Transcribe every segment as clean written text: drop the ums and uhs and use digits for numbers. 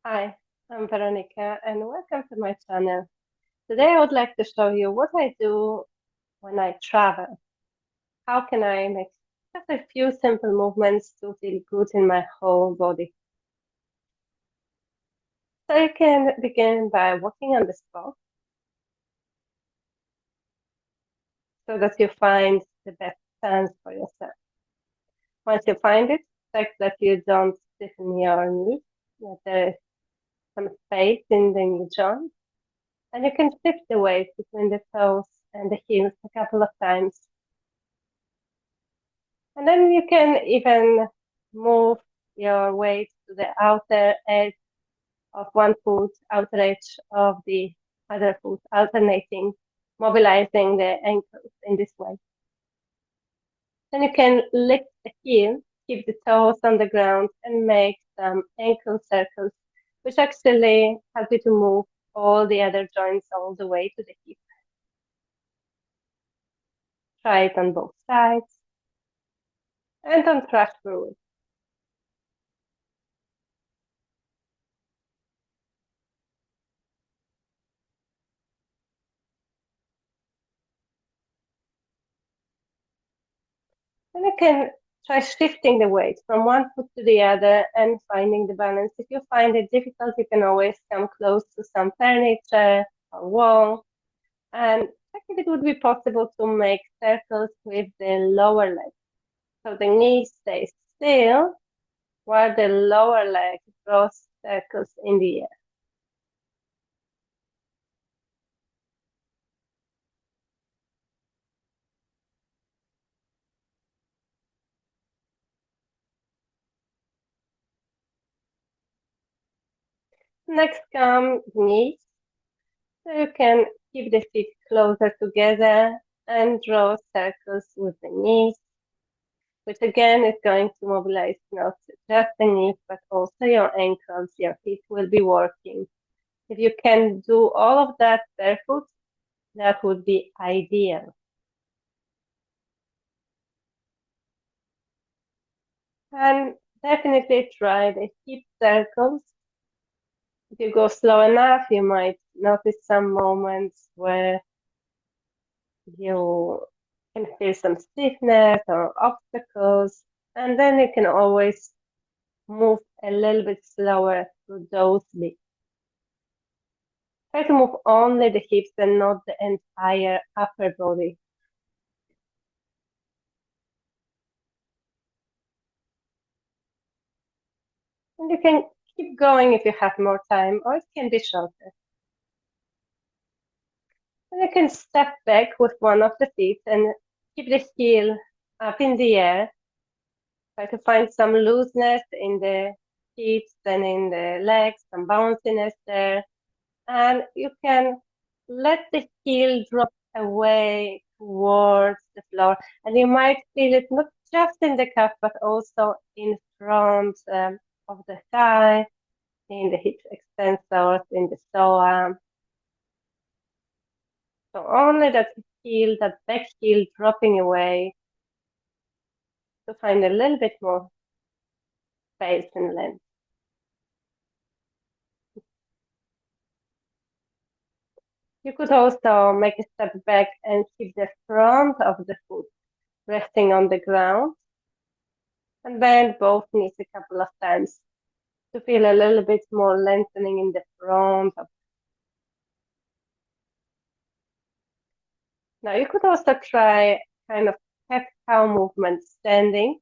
Hi, I'm Veronica and welcome to my channel. Today I would like to show you what I do when I travel. How can I make just a few simple movements to feel good in my whole body? So you can begin by walking on the spot so that you find the best stance for yourself. Once you find it, check that you don't stiffen your knees, that there is some space in the knee joint, and you can shift the weight between the toes and the heels a couple of times. And then you can even move your weight to the outer edge of one foot, outer edge of the other foot, alternating, mobilizing the ankles in this way. Then you can lift the heel, keep the toes on the ground, and make some ankle circles, which actually help you to move all the other joints all the way to the hip. Try it on both sides, and don't rush through it. And you can try shifting the weight from one foot to the other and finding the balance. If you find it difficult, you can always come close to some furniture or wall. And check if it would be possible to make circles with the lower leg. So the knee stays still while the lower leg draws circles in the air. Next come knees. So you can keep the feet closer together and draw circles with the knees, which again is going to mobilize not just the knees, but also your ankles, your feet will be working. If you can do all of that barefoot, that would be ideal. And definitely try the hip circles. If you go slow enough, you might notice some moments where you can feel some stiffness or obstacles, and then you can always move a little bit slower through those bits. Try to move only the hips and not the entire upper body. And you can keep going if you have more time, or it can be shorter. And you can step back with one of the feet and keep the heel up in the air. Try to find some looseness in the hips and in the legs, some bounciness there. And you can let the heel drop away towards the floor. And you might feel it not just in the calf, but also in front of the thigh, in the hip extensors, in the psoas. So only that heel, that back heel dropping away to find a little bit more space and length. You could also make a step back and keep the front of the foot resting on the ground and bend both knees a couple of times to feel a little bit more lengthening in the front. Now you could also try kind of cat cow movement standing.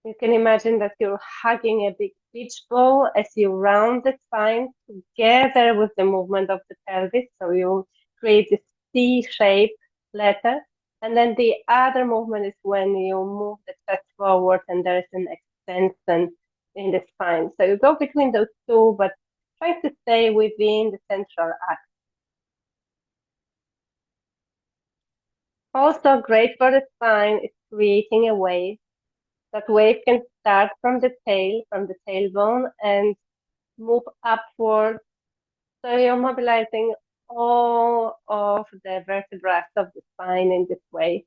You can imagine that you're hugging a big beach ball as you round the spine together with the movement of the pelvis. So you create this C-shaped letter. And then the other movement is when you move the chest forward and there is an extension in the spine. So you go between those two, but try to stay within the central axis. Also great for the spine is creating a wave. That wave can start from the tail, from the tailbone, and move upward. So you're mobilizing all of the vertebrae of the spine in this way.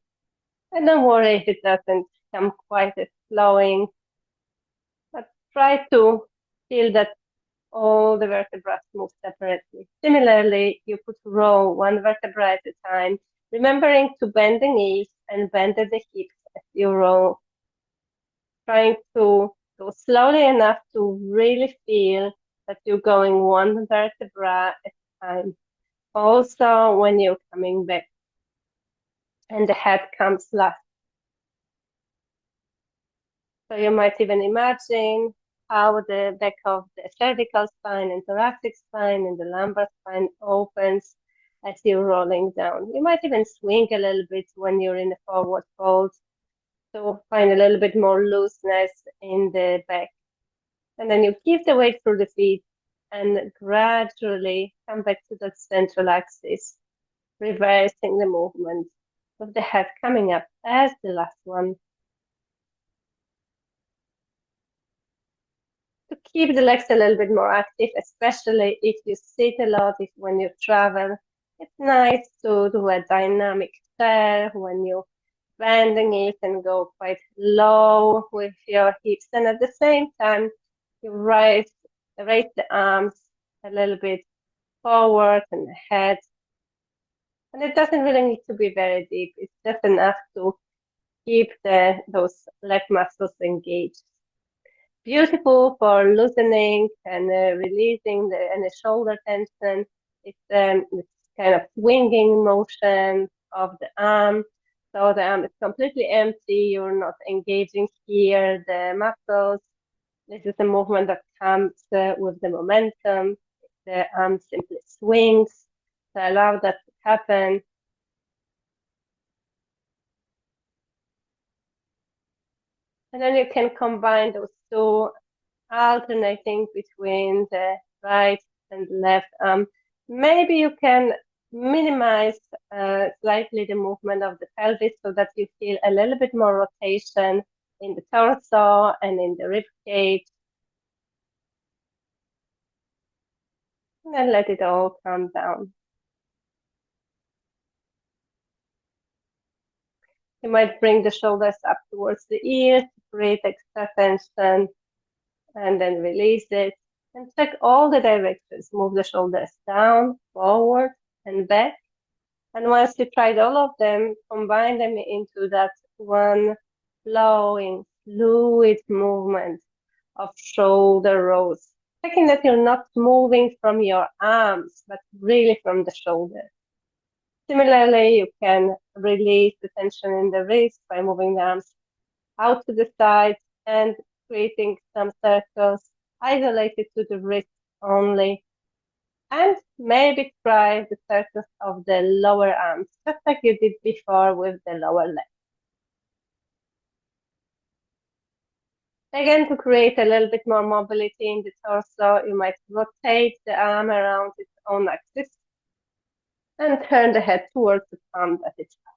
And don't worry if it doesn't come quite as flowing, but try to feel that all the vertebrae move separately. Similarly, you could roll one vertebra at a time, remembering to bend the knees and bend the hips as you roll, trying to go slowly enough to really feel that you're going one vertebra at a time. Also, when you're coming back and the head comes last. So you might even imagine how the back of the cervical spine and thoracic spine and the lumbar spine opens as you're rolling down. You might even swing a little bit when you're in the forward fold to find a little bit more looseness in the back. And then you give the weight through the feet and gradually come back to that central axis, reversing the movement with the head coming up as the last one. To keep the legs a little bit more active, especially if you sit a lot, if when you travel, it's nice to do a dynamic chair when you bend the knees and go quite low with your hips, and at the same time you raise the arms a little bit forward and ahead. And it doesn't really need to be very deep. It's just enough to keep those leg muscles engaged. Beautiful for loosening and releasing any shoulder tension. It's kind of swinging motion of the arm. So the arm is completely empty. You're not engaging here the muscles. This is a movement that comes with the momentum. The arm simply swings. So allow that to happen. And then you can combine those two, alternating between the right and left arm. Maybe you can minimize slightly the movement of the pelvis so that you feel a little bit more rotation in the torso and in the rib cage. And then let it all calm down. You might bring the shoulders up towards the ears to create extra tension and then release it. And check all the directions. Move the shoulders down, forward, and back. And once you tried all of them, combine them into that one flowing, fluid movement of shoulder rolls. Checking that you're not moving from your arms, but really from the shoulder. Similarly, you can release the tension in the wrist by moving the arms out to the side and creating some circles isolated to the wrist only. And maybe try the circles of the lower arms, just like you did before with the lower leg. Again, to create a little bit more mobility in the torso, you might rotate the arm around its own axis and turn the head towards the palm that it's up.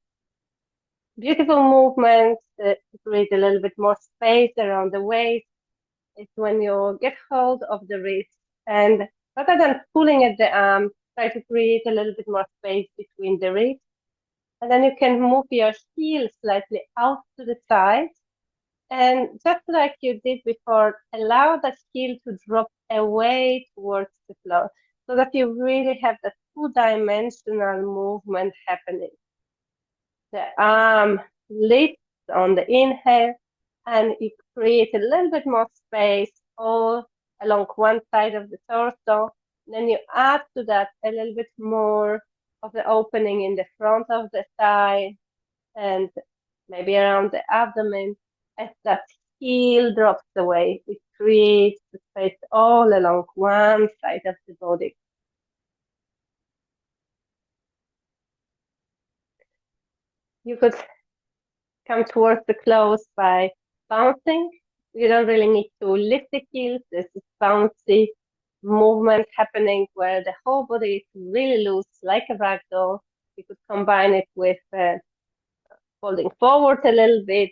Beautiful movement to create a little bit more space around the waist. It's when you get hold of the wrist and rather than pulling at the arm, try to create a little bit more space between the ribs. And then you can move your heel slightly out to the side. And just like you did before, allow that heel to drop away towards the floor so that you really have that two-dimensional movement happening. The arm lifts on the inhale and you create a little bit more space all along one side of the torso. Then you add to that a little bit more of the opening in the front of the thigh and maybe around the abdomen. As that heel drops away, it creates the space all along one side of the body. You could come towards the close by bouncing. You don't really need to lift the heels. There's this bouncy movement happening where the whole body is really loose, like a rag doll. You could combine it with folding forward a little bit,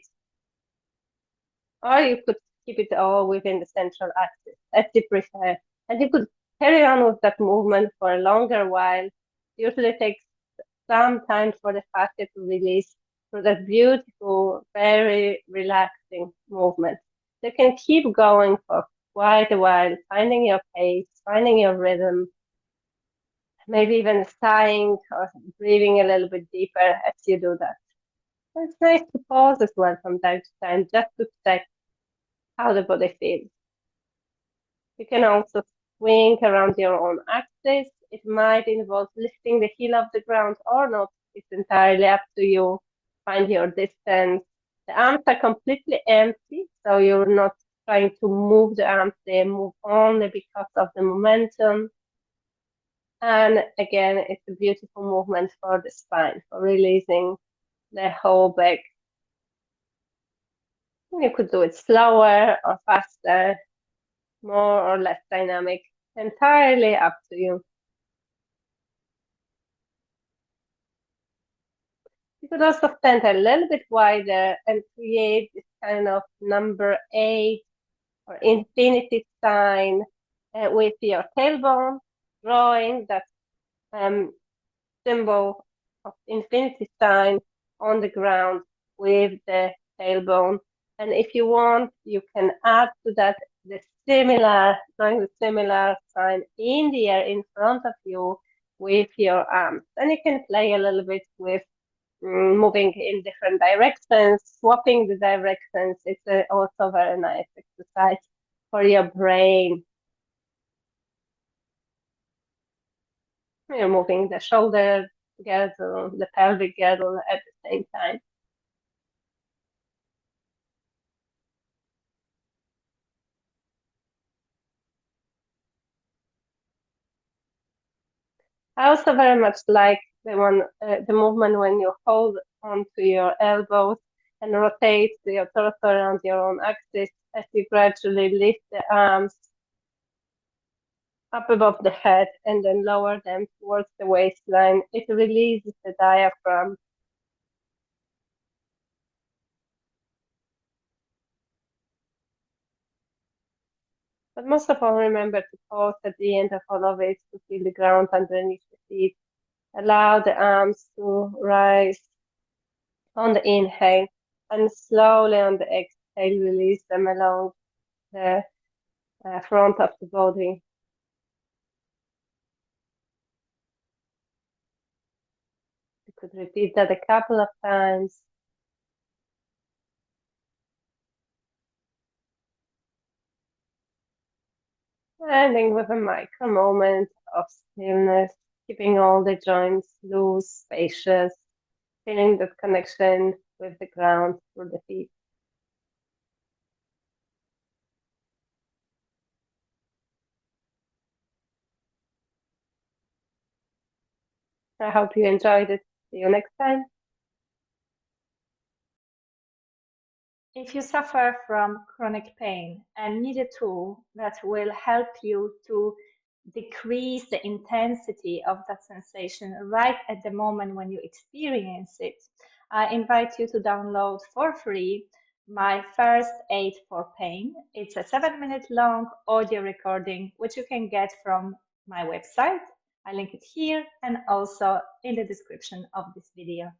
or you could keep it all within the central axis, as you prefer. And you could carry on with that movement for a longer while. Usually takes some time for the fascia to release through that beautiful, very relaxing movement. You can keep going for quite a while, finding your pace, finding your rhythm, maybe even sighing or breathing a little bit deeper as you do that. It's nice to pause as well from time to time just to check how the body feels. You can also swing around your own axis. It might involve lifting the heel off the ground or not. It's entirely up to you. Find your distance. The arms are completely empty, so you're not trying to move the arms. They move only because of the momentum. And again, it's a beautiful movement for the spine, for releasing the whole back. You could do it slower or faster, more or less dynamic, entirely up to you. You could also stand a little bit wider and create this kind of number 8 or infinity sign with your tailbone, drawing that symbol of infinity sign on the ground with the tailbone. And if you want, you can add to that drawing the similar sign in the air in front of you with your arms. And you can play a little bit with moving in different directions, swapping the directions. It's also very nice exercise for your brain. You're moving the shoulder girdle, the pelvic girdle at the same time. I also very much like the movement when you hold onto your elbows and rotate your torso around your own axis as you gradually lift the arms up above the head and then lower them towards the waistline. It releases the diaphragm. But most of all, remember to pause at the end of all of it to feel the ground underneath the feet. Allow the arms to rise on the inhale and slowly on the exhale, release them along the front of the body. You could repeat that a couple of times. Ending with a micro moment of stillness, keeping all the joints loose, spacious, feeling that connection with the ground through the feet. I hope you enjoyed it. See you next time. If you suffer from chronic pain and need a tool that will help you to decrease the intensity of that sensation right at the moment when you experience it, I invite you to download for free my first aid for pain. It's a 7-minute long audio recording, which you can get from my website. I link it here and also in the description of this video.